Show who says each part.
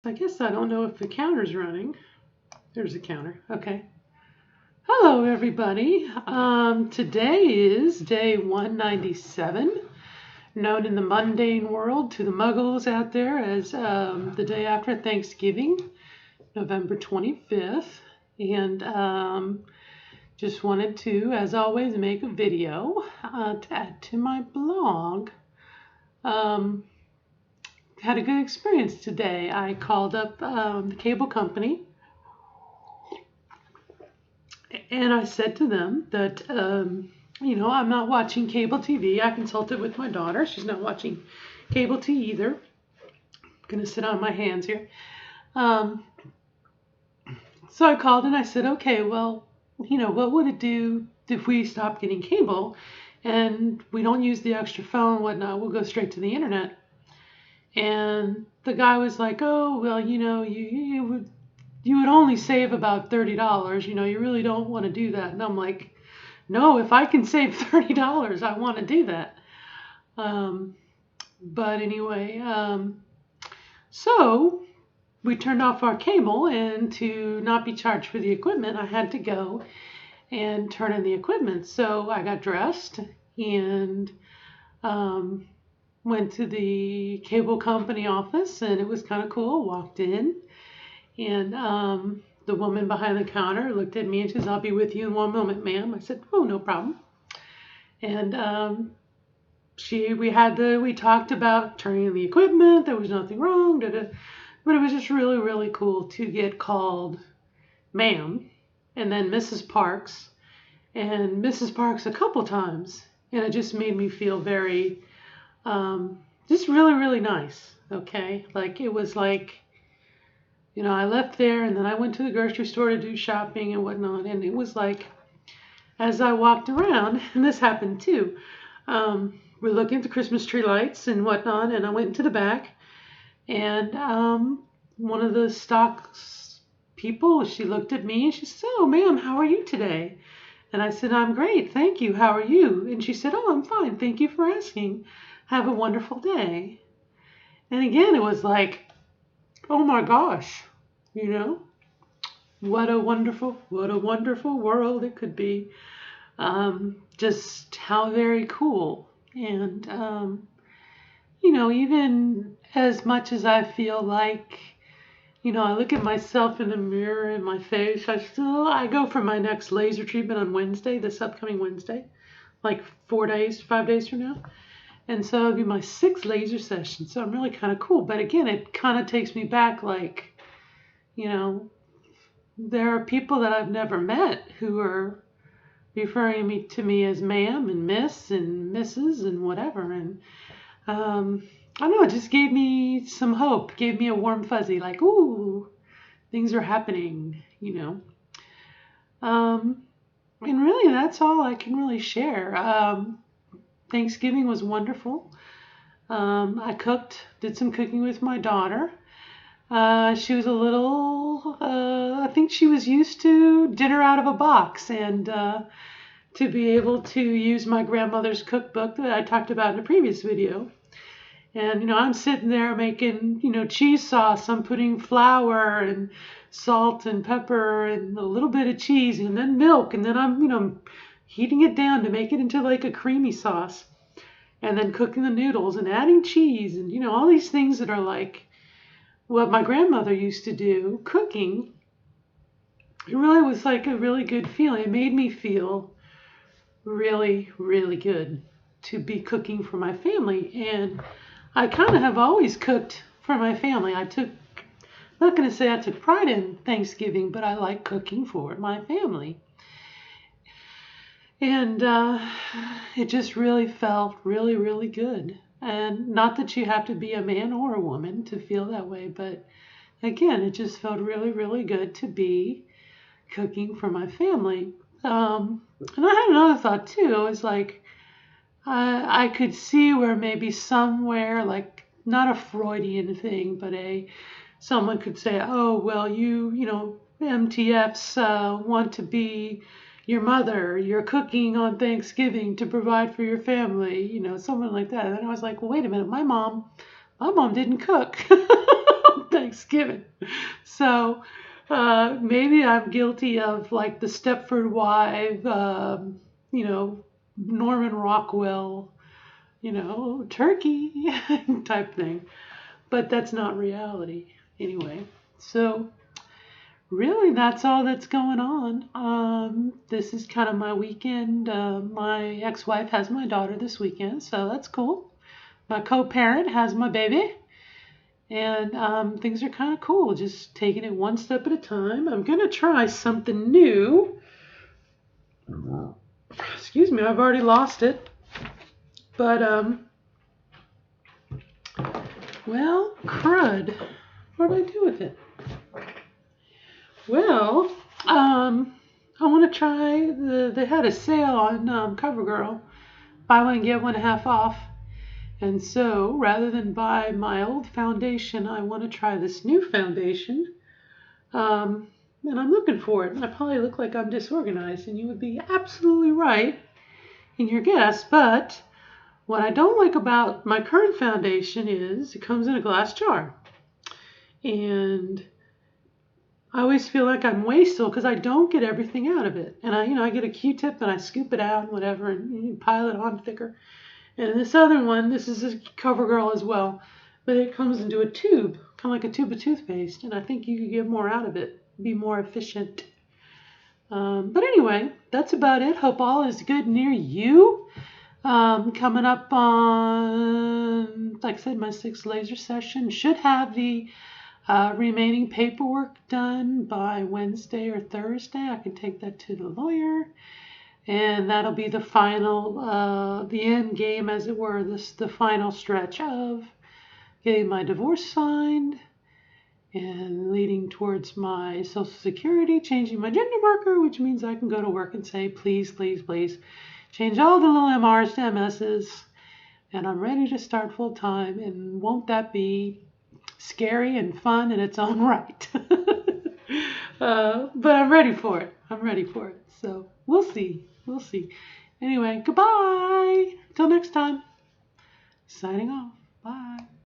Speaker 1: I guess I don't know if the counter's running. There's a counter. Okay. Hello, everybody. Today is day 197, known in the mundane world to the muggles out there as the day after Thanksgiving, November 25th. And just wanted to, as always, make a video to add to my blog. Had a good experience today. I called up the cable company and I said to them that, I'm not watching cable TV. I consulted with my daughter. She's not watching cable TV either. I'm going to sit on my hands here. So I called and I said, okay, well, what would it do if we stopped getting cable and we don't use the extra phone and whatnot? We'll go straight to the internet. And the guy was like, oh, well, you would only save about $30. You really don't want to do that. And I'm like, no, if I can save $30, I want to do that. But anyway, so we turned off our cable, and to not be charged for the equipment, I had to go and turn in the equipment. So I got dressed and went to the cable company office, and it was kind of cool. Walked in, and the woman behind the counter looked at me and says, I'll be with you in one moment, ma'am. I said, oh, no problem. And we talked about turning in the equipment. There was nothing wrong, but it was just really, really cool to get called ma'am, and then Mrs. Parks, and Mrs. Parks a couple times. And it just made me feel very, just really, really nice. Okay. Like it was like, I left there and then I went to the grocery store to do shopping and whatnot. And it was like, as I walked around, and this happened too, we're looking at the Christmas tree lights and whatnot. And I went into the back, and one of the stocks people, she looked at me and she said, oh, ma'am, how are you today? And I said, I'm great. Thank you. How are you? And she said, oh, I'm fine. Thank you for asking. Have a wonderful day. And again, it was like, oh my gosh, what a wonderful world it could be. Just how very cool. And, even as much as I feel like, I look at myself in the mirror in my face, I go for my next laser treatment on Wednesday, this upcoming Wednesday, like 5 days from now. And so it'll be my 6th laser session. So I'm really kind of cool. But again, it kind of takes me back, like, there are people that I've never met who are referring to me as ma'am and miss and Mrs. and whatever. And I don't know, it just gave me some hope, gave me a warm fuzzy, like, ooh, things are happening, And really, that's all I can really share. Thanksgiving was wonderful. I did some cooking with my daughter. She was a little, I think she was used to dinner out of a box, and to be able to use my grandmother's cookbook that I talked about in a previous video. And, I'm sitting there making, cheese sauce. I'm putting flour and salt and pepper and a little bit of cheese and then milk. And then I'm, heating it down to make it into like a creamy sauce. And then cooking the noodles and adding cheese and, all these things that are like what my grandmother used to do, cooking. It really was like a really good feeling. It made me feel really, really good to be cooking for my family. And I kind of have always cooked for my family. I'm not going to say I took pride in Thanksgiving, but I like cooking for my family. And it just really felt really, really good. And not that you have to be a man or a woman to feel that way, but again, it just felt really, really good to be cooking for my family. And I had another thought too. It was like, I could see where maybe somewhere, like not a Freudian thing, but someone could say, oh, well, MTFs want to be your mother, you're cooking on Thanksgiving to provide for your family, someone like that. And I was like, well, wait a minute, my mom didn't cook. Thanksgiving. So maybe I'm guilty of like the Stepford Wife, Norman Rockwell, turkey type thing. But that's not reality anyway. So really, that's all that's going on. This is kind of my weekend. My ex-wife has my daughter this weekend, so that's cool. My co-parent has my baby, and things are kind of cool. Just taking it one step at a time. I'm gonna try something new. Excuse me, I've already lost it. But well, crud. What did I do with it? Well, I want to try they had a sale on CoverGirl, buy one get one half off, and so rather than buy my old foundation, I want to try this new foundation, and I'm looking for it. I probably look like I'm disorganized, and you would be absolutely right in your guess, but what I don't like about my current foundation is it comes in a glass jar, and I always feel like I'm wasteful because I don't get everything out of it. And I get a Q-tip and I scoop it out and whatever and you pile it on thicker. And this other one, this is a CoverGirl as well, but it comes into a tube, kind of like a tube of toothpaste. And I think you could get more out of it, be more efficient. But anyway, that's about it. Hope all is good near you. Coming up on, like I said, my 6th laser session. Should have the remaining paperwork done by Wednesday or Thursday. I can take that to the lawyer, and that'll be the final, the end game, as it were, the final stretch of getting my divorce signed and leading towards my Social Security, changing my gender marker, which means I can go to work and say, please, please, please, change all the little MRs to MSs, and I'm ready to start full time, and won't that be scary and fun in its own right. But I'm ready for it. I'm ready for it. So we'll see. We'll see. Anyway, goodbye. Till next time. Signing off. Bye.